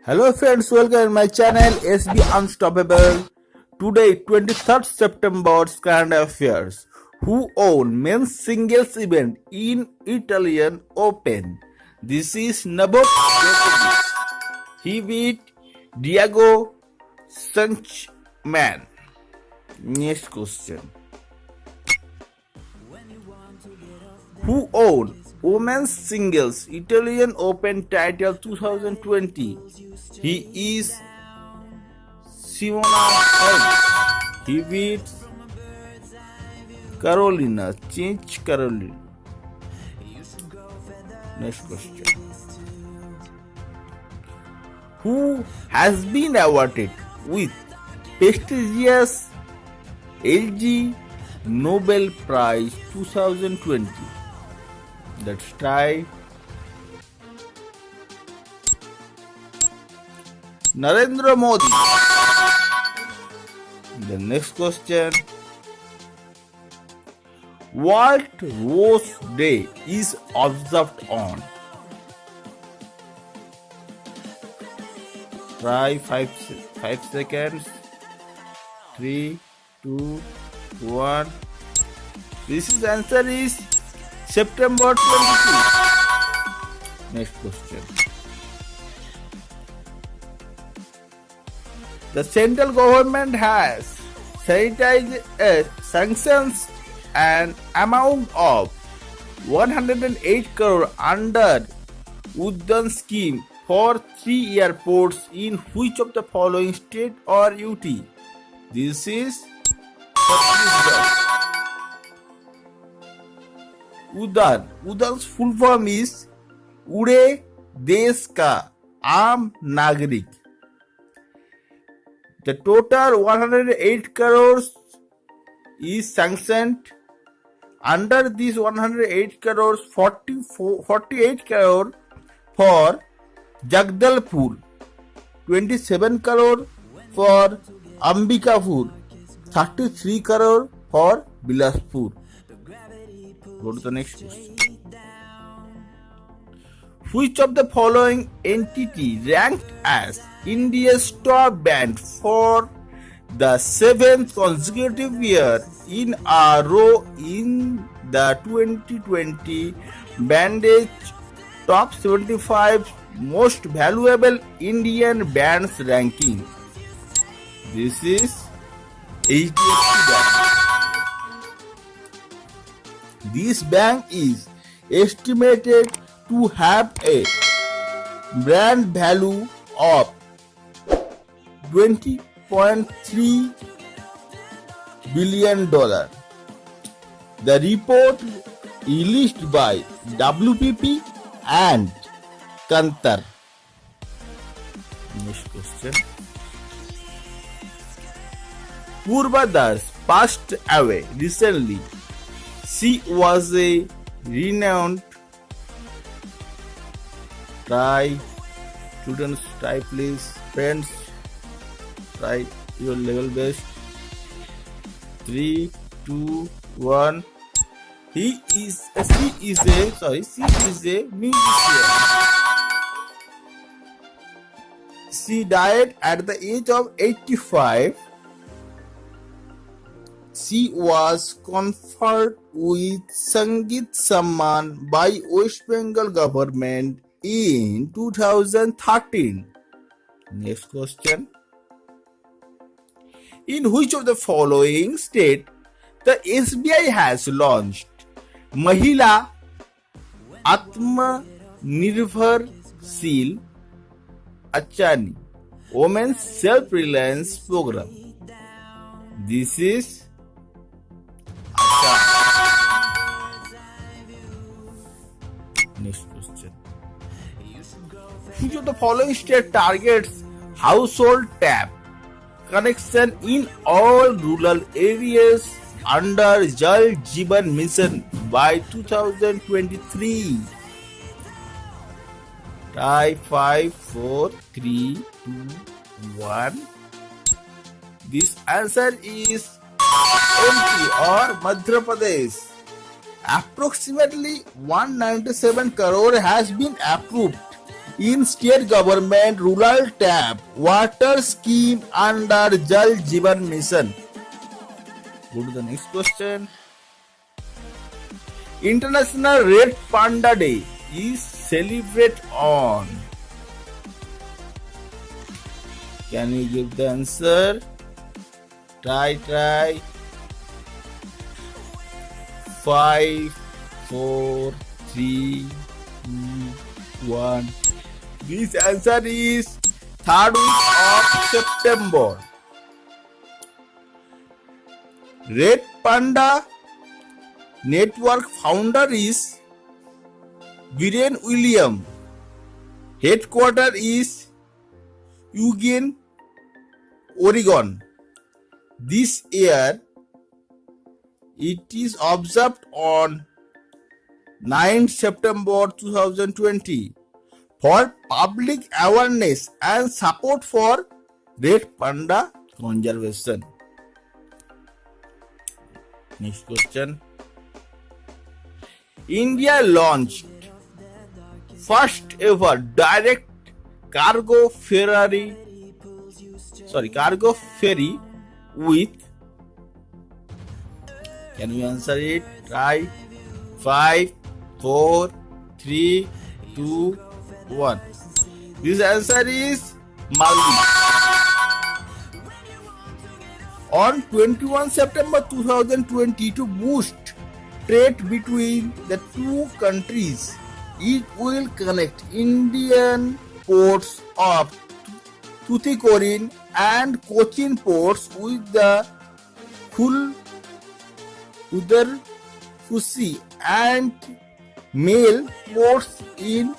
Hello friends, welcome to my channel SB Unstoppable. Today 23rd September current affairs. Who won men's singles event in Italian Open? This is Novak Djokovic. He beat Diego Schwartzman. Next question. Who won Women's Singles Italian Open title 2020? He is Simona Halep. He beat Carolina Carolina. Next question. Who has been awarded with prestigious LG Nobel Prize 2020? Let's try. Narendra Modi. The next question. What Rose Day is observed on? Try 5 seconds. 3, 2, 1. This is answer is September 22. Next question. The central government has sanctions an amount of 108 crore under Uddan scheme for 3 airports in which of the following state or UT? This is Chhattisgarh. Udan's full form is Ude Desh Ka Aam Nagrik. The total 108 crores is sanctioned. Under these 108 crores, 48 crore for Jagdalpur, 27 crore for Ambikapur, 33 crore for Bilaspur. Go to the next question. Which of the following entity ranked as India's top band for the 7th consecutive year in a row in the 2020 Bandage Top 75 Most Valuable Indian Bands ranking? This is HDFC Bank. This bank is estimated to have a brand value of $20.3 billion. The report released by WPP and Kantar. Next question. Purva Das passed away recently. She was a renowned. Try, students, try please. Friends, try your level best. 3, 2, 1. She is a musician. She died at the age of 85. She was conferred with Sangeet Samman by West Bengal government in 2013. Next question. In which of the following state the SBI has launched Mahila Atmanirbharshil Achani Women's Self-Reliance Program? This is Assam. Next question. Which of the following state targets household tap connection in all rural areas under Jal Jeevan Mission by 2023? Try 5, 4, 3, 2, 1. This answer is MP or Madhya Pradesh. Approximately 197 crore has been approved in state government rural tap water scheme under Jal Jeevan Mission? Go to the next question. International Red Panda Day is celebrated on. Can you give the answer? Try. 5, 4, 3, 2, 1. This answer is 3rd week of September. Red Panda Network founder is Viren William. Headquarters is Eugene, Oregon. This year, it is observed on 9 September 2020 for public awareness and support for red panda conservation. Next question. India launched first ever direct cargo ferry with. Can you answer it? Try. 5, 4, 3, 2, 1. This answer is Maldives. On 21 September 2020, to boost trade between the two countries, it will connect Indian ports of Tuticorin and Cochin ports with the Fusi and Male ports in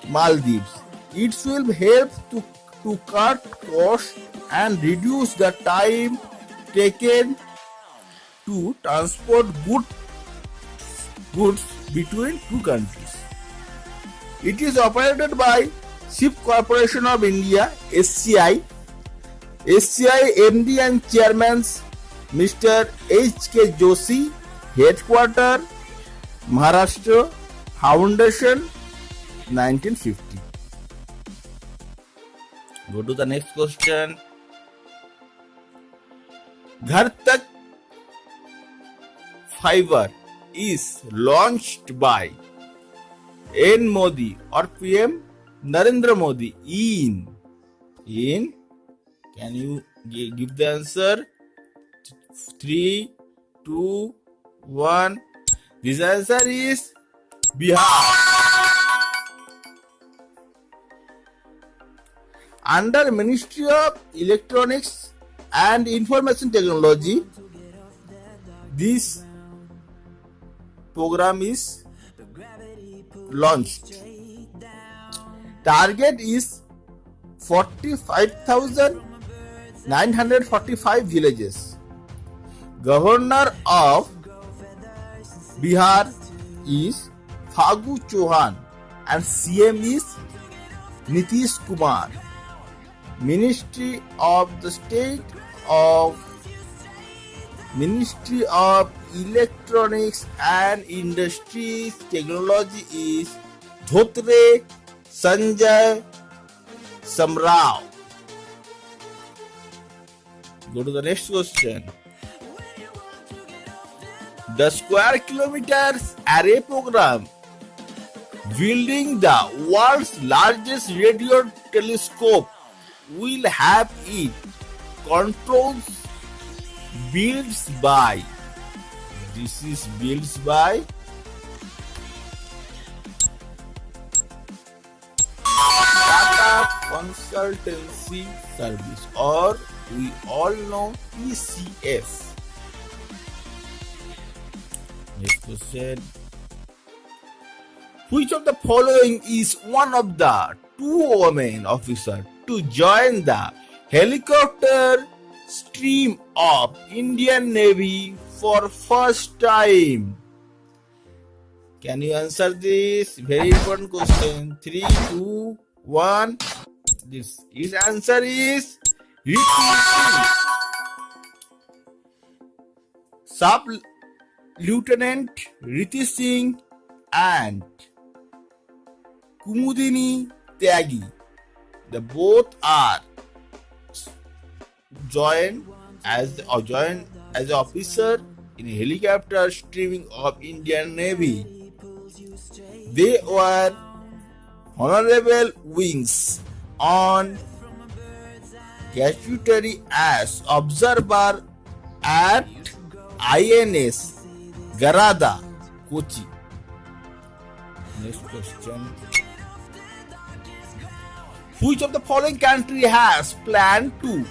Maldives. It will help to cut costs and reduce the time taken to transport goods between two countries. It is operated by Ship Corporation of India, SCI. SCI MD and Chairman Mr. H.K. Joshi. Headquarter Maharashtra. Foundation 1950. Go to the next question. Ghar Tak Fiber is launched by N. Modi or PM Narendra Modi in. Can you give the answer? 3, 2, 1. This answer is Bihar. Under Ministry of Electronics and Information Technology, this program is launched. Target is 45,945 villages. Governor of Bihar is Phagu Chauhan and CM is Nitish Kumar. Ministry of Electronics and Industries Technology is Dhotre Sanjay Samrao. Go to the next question. The Square Kilometers Array program, building the world's largest radio telescope, will have it controls built by. This is built by Tata Consultancy Service, or we all know TCS. Next question. Which of the following is one of the two women officers to join the helicopter stream of Indian Navy for first time? Can you answer this? Very important question. 3, 2, 1. This his answer is Riti Singh. Sub-Lieutenant Riti Singh and Kumudini Tyagi. The both are joined as an officer in a helicopter streaming of Indian Navy. They were honorable wings on statutory as observer at INS Garada, Kochi. Next question. Which of the following country has planned to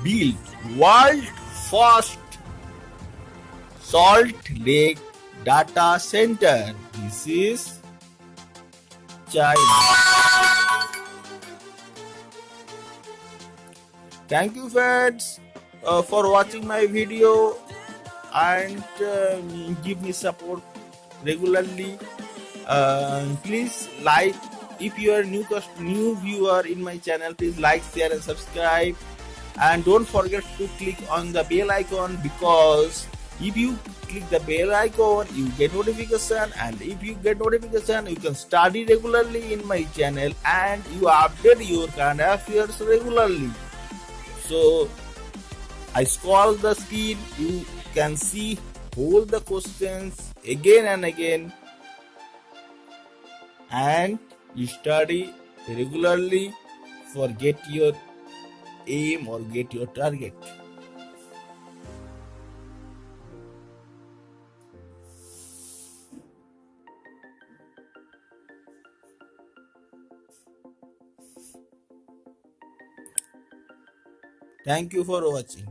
build world first Salt Lake data center? This is China. Thank you friends for watching my video and give me support regularly. Please like, if you are new viewer in my channel, please like, share and subscribe, and don't forget to click on the bell icon, because if you click the bell icon you get notification, and if you get notification you can study regularly in my channel and you update your current affairs regularly. So I scroll the screen, you can see all the questions again and again, and you study regularly for get your aim or get your target. Thank you for watching.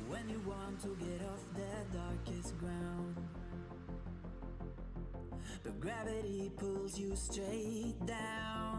When you want to get off that darkest ground, but gravity pulls you straight down.